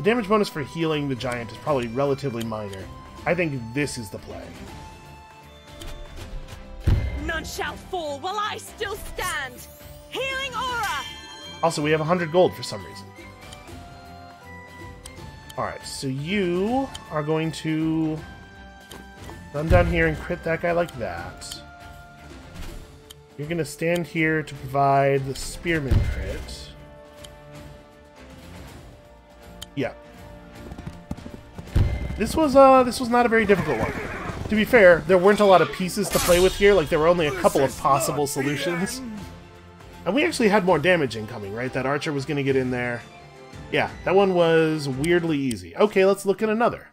damage bonus for healing the giant is probably relatively minor. I think this is the play. None shall fall while I still stand. Healing aura. Also, we have 100 gold for some reason. Alright, so you are going to run down here and crit that guy like that. You're going to stand here to provide the Spearman crit. Yeah. This was not a very difficult one. To be fair, there weren't a lot of pieces to play with here, like there were only a couple of possible solutions. And we actually had more damage incoming, right? That archer was going to get in there. Yeah, that one was weirdly easy. Okay, let's look at another.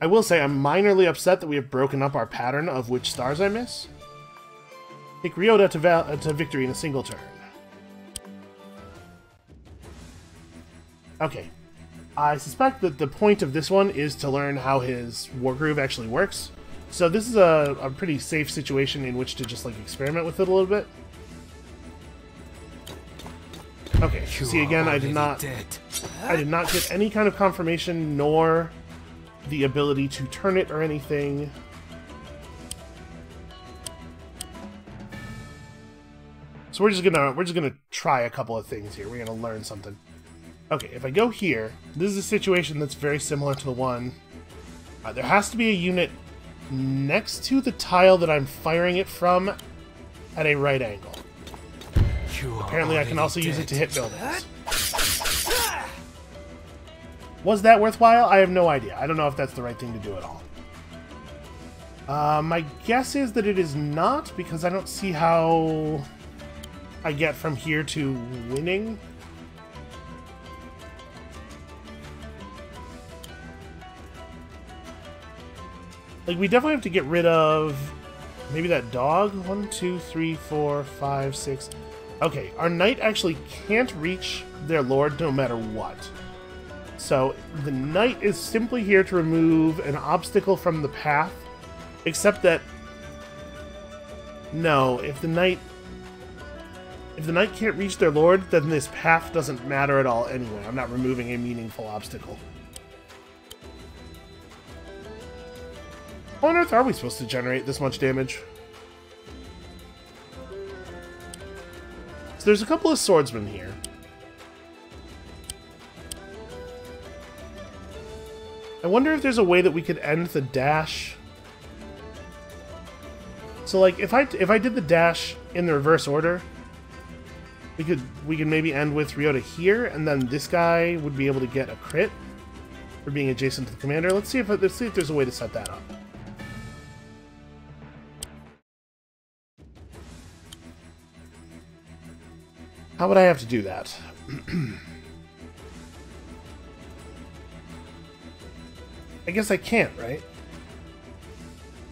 I will say I'm minorly upset that we have broken up our pattern of which stars I miss. Take Ryota to victory in a single turn. Okay. I suspect that the point of this one is to learn how his Wargroove actually works. So this is a pretty safe situation in which to just like experiment with it a little bit. Okay, see again, I did not get any kind of confirmation nor the ability to turn it or anything. So we're just gonna try a couple of things here. We're gonna learn something. Okay, if I go here, this is a situation that's very similar to the one. There has to be a unit next to the tile that I'm firing it from at a right angle. Apparently I can also use it to hit buildings. Was that worthwhile? I have no idea. I don't know if that's the right thing to do at all. My guess is that it is not, because I don't see how I get from here to winning. Like, we definitely have to get rid of maybe that dog. 1, 2, 3, 4, 5, 6. Okay, our knight actually can't reach their lord no matter what. So the knight is simply here to remove an obstacle from the path, except that no, if the knight can't reach their lord, then this path doesn't matter at all anyway. I'm not removing a meaningful obstacle. How on earth are we supposed to generate this much damage? So there's a couple of swordsmen here. I wonder if there's a way that we could end the dash. So, like, if I did the dash in the reverse order, we could maybe end with Ryota here, and then this guy would be able to get a crit for being adjacent to the commander. Let's see if there's a way to set that up. How would I have to do that? I guess I can't, right?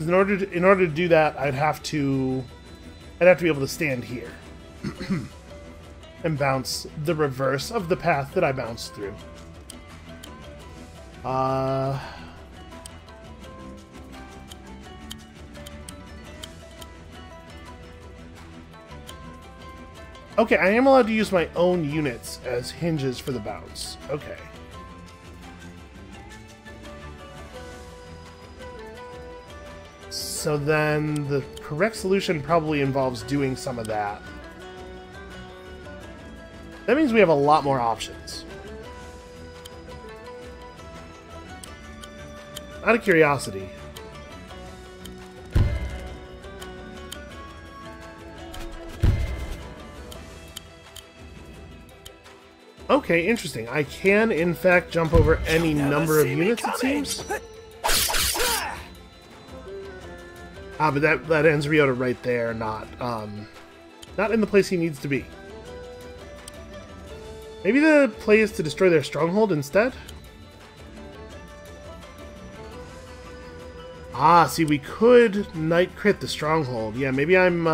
In order to do that, I'd have to be able to stand here and bounce the reverse of the path that I bounced through. Okay, I am allowed to use my own units as hinges for the bounce. Okay. So then the correct solution probably involves doing some of that. That means we have a lot more options. Out of curiosity, okay, interesting. I can, in fact, jump over any number of units, it seems. Ah, but that ends Ryota right there, not in the place he needs to be. Maybe the play is to destroy their stronghold instead? Ah, see, we could knight crit the stronghold. Yeah, maybe I'm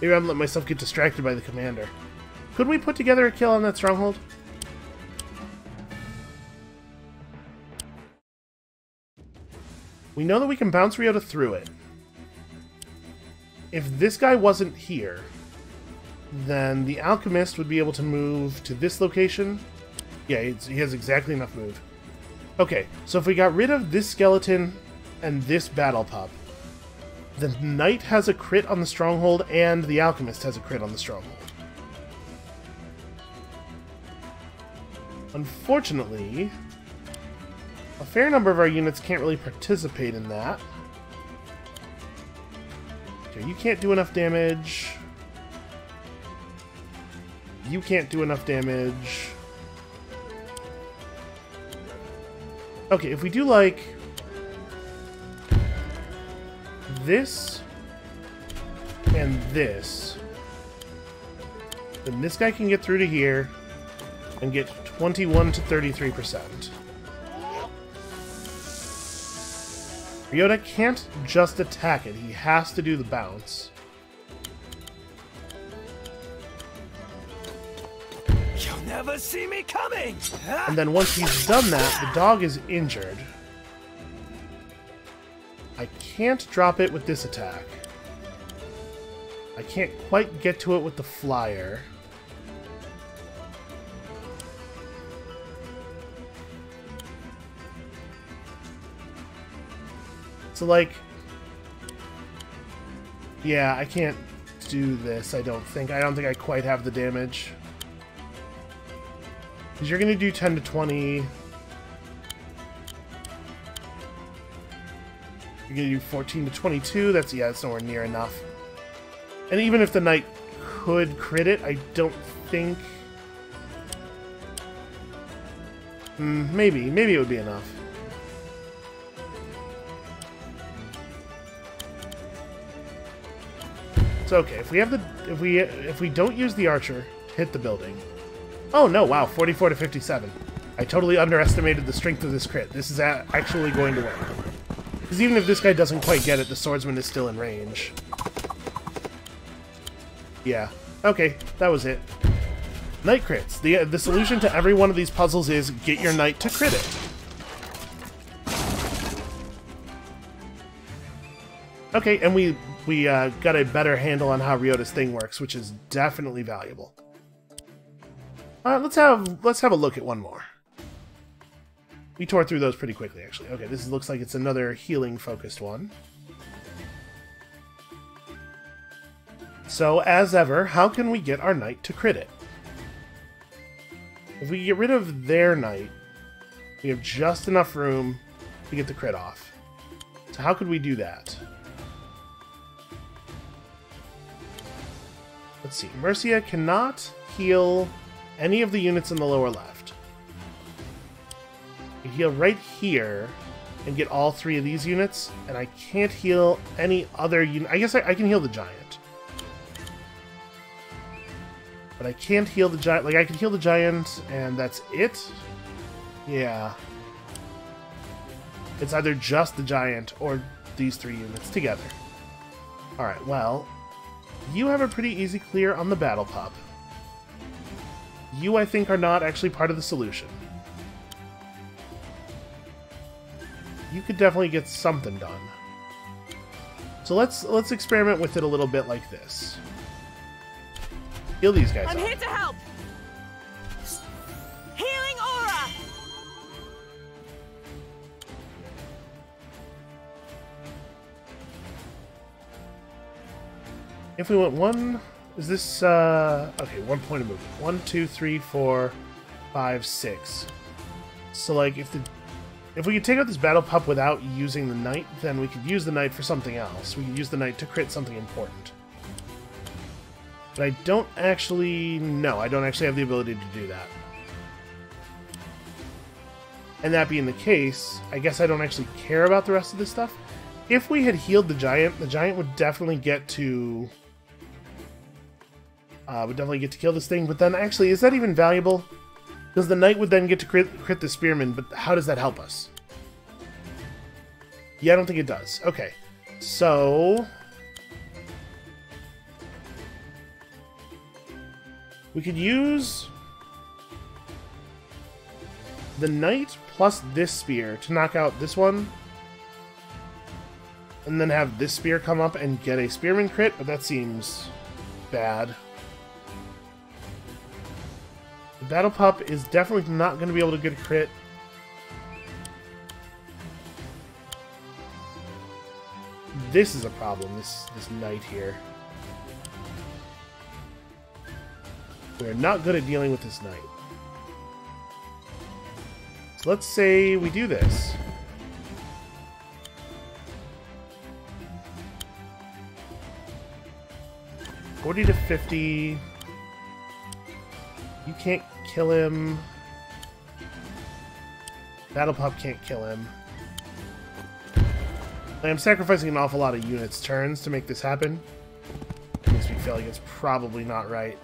letting myself get distracted by the commander. Could we put together a kill on that stronghold? We know that we can bounce Ryota through it. If this guy wasn't here, then the alchemist would be able to move to this location. Yeah, he has exactly enough move. Okay, so if we got rid of this skeleton and this battle pup, the knight has a crit on the stronghold and the alchemist has a crit on the stronghold. Unfortunately, a fair number of our units can't really participate in that. Okay, you can't do enough damage. You can't do enough damage. Okay, if we do, like, this and this, then this guy can get through to here and get 21 to 33%. Ryota can't just attack it, he has to do the bounce. You'll never see me coming! And then once he's done that, the dog is injured. I can't drop it with this attack. I can't quite get to it with the flyer. So, like, yeah, I can't do this, I don't think. I don't think I quite have the damage. Because you're going to do 10 to 20. You're going to do 14 to 22. That's nowhere near enough. And even if the knight could crit it. I don't think... maybe it would be enough. So okay, if we have the if we don't use the archer to hit the building. Oh no, wow, 44 to 57. I totally underestimated the strength of this crit. This is actually going to work. Because even if this guy doesn't quite get it, the swordsman is still in range. Yeah. Okay, that was it. Knight crits. The solution to every one of these puzzles is get your knight to crit it. Okay, and we got a better handle on how Ryota's thing works, which is definitely valuable. Let's have a look at one more. We tore through those pretty quickly, actually. Okay, this looks like it's another healing-focused one. So, as ever, how can we get our knight to crit it? If we get rid of their knight, we have just enough room to get the crit off. So how could we do that? Let's see. Mercia cannot heal any of the units in the lower left. I can heal right here and get all 3 of these units, and I can't heal any other unit. I guess I can heal the giant. But I can't heal the giant. Like, I can heal the giant, and that's it? Yeah. It's either just the giant or these 3 units together. Alright, well, you have a pretty easy clear on the battle pup. You, I think, are not actually part of the solution. You could definitely get something done. So let's experiment with it a little bit like this. Heal these guys up. I'm here to help. Healing aura. If we went one, is this okay? 1 point of movement. 1, 2, 3, 4, 5, 6. So like if we could take out this battle pup without using the knight, then we could use the knight for something else. We could use the knight to crit something important. But I don't actually... No, I don't actually have the ability to do that. And that being the case, I guess I don't actually care about the rest of this stuff. If we had healed the giant would definitely get to... would definitely get to kill this thing, but then actually, is that even valuable? Because the knight would then get to crit the spearman, but how does that help us? Yeah, I don't think it does. Okay, so... we could use the knight plus this spear to knock out this one, and then have this spear come up and get a spearman crit, but that seems bad. The battle pup is definitely not going to be able to get a crit. This is a problem, this knight here. We're not good at dealing with this knight. So let's say we do this. $40 to $50. You can't kill him. Battle pup can't kill him. I'm sacrificing an awful lot of units' turns to make this happen. Makes me feel like it's probably not right.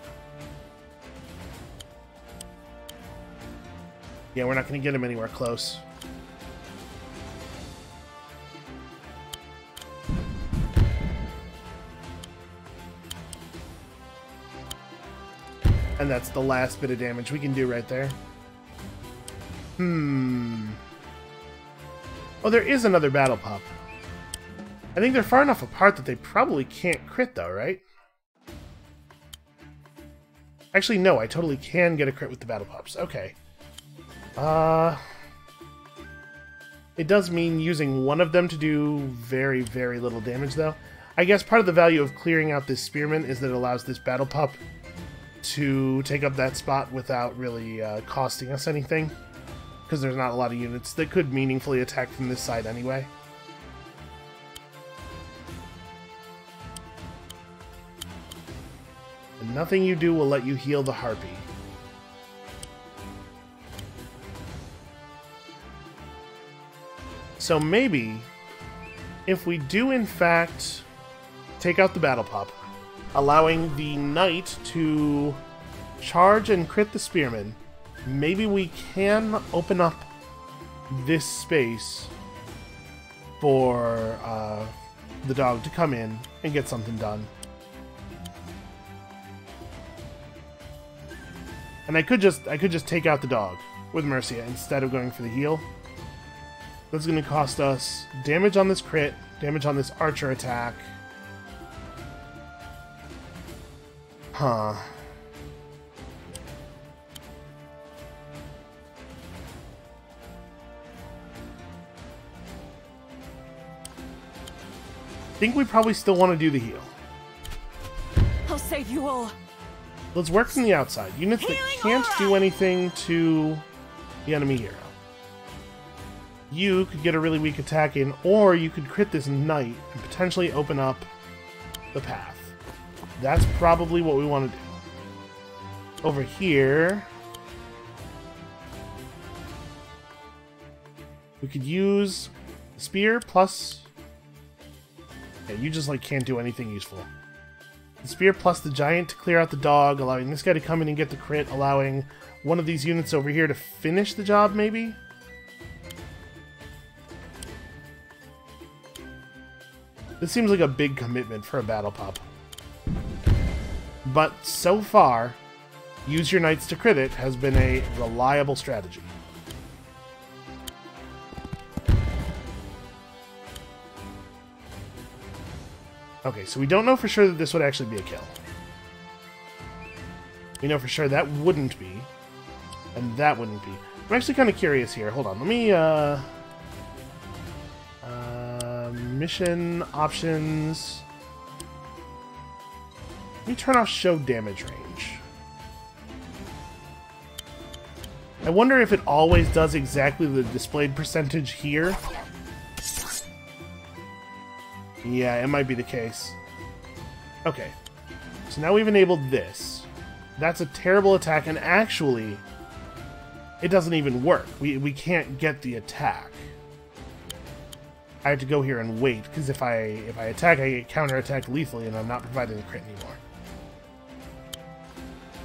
Yeah, we're not going to get him anywhere close. And that's the last bit of damage we can do right there. Oh, there is another battle pup. I think they're far enough apart that they probably can't crit, though, right? Actually, no, I totally can get a crit with the battle pups. Okay. It does mean using one of them to do very, very little damage, though. I guess part of the value of clearing out this spearman is that it allows this battle pup to take up that spot without really costing us anything, because there's not a lot of units that could meaningfully attack from this side anyway. And Nothing you do will let you heal the harpy. So maybe, if we do in fact take out the battle pup, allowing the knight to charge and crit the spearman, maybe we can open up this space for the dog to come in and get something done. And I could just take out the dog with Mercia instead of going for the heal. That's going to cost us damage on this crit, damage on this archer attack. Huh. I think we probably still want to do the heal. I'll save you all. Let's work from the outside. Units that can't do anything to the enemy hero. You could get a really weak attack in, or you could crit this knight and potentially open up the path. That's probably what we want to do. Over here, we could use the spear plus... Yeah, you just like can't do anything useful. The spear plus the giant to clear out the dog, allowing this guy to come in and get the crit, allowing one of these units over here to finish the job, maybe? This seems like a big commitment for a battle pup. But so far, use your knights to crit it has been a reliable strategy. Okay, so we don't know for sure that this would actually be a kill. We know for sure that wouldn't be, and that wouldn't be. I'm actually kind of curious here. Hold on, let me, mission options. Let me turn off show damage range. I wonder if it always does exactly the displayed percentage here. Yeah, it might be the case. Okay. So now we've enabled this. That's a terrible attack, and actually, it doesn't even work. We can't get the attack. I have to go here and wait, because if I attack, I get counterattacked lethally, and I'm not providing the crit anymore.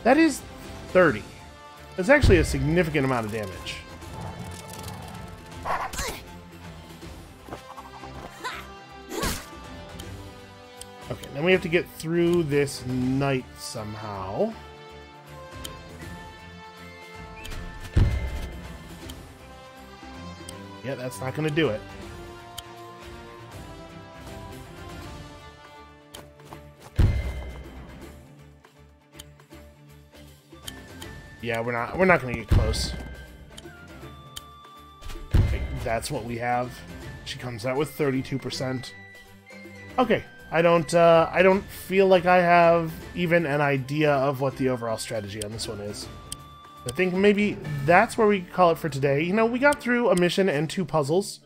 That is 30. That's actually a significant amount of damage. Okay, then we have to get through this knight somehow. Yeah, that's not going to do it. Yeah, we're not going to get close. Okay, that's what we have. She comes out with 32%. Okay, I don't feel like I have even an idea of what the overall strategy on this one is. I think maybe that's where we call it for today. You know, we got through a mission and 2 puzzles,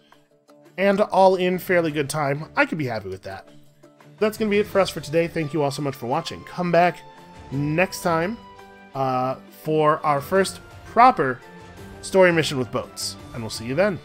and all in fairly good time. I could be happy with that. That's going to be it for us for today. Thank you all so much for watching. Come back next time for our first proper story mission with boats, and we'll see you then.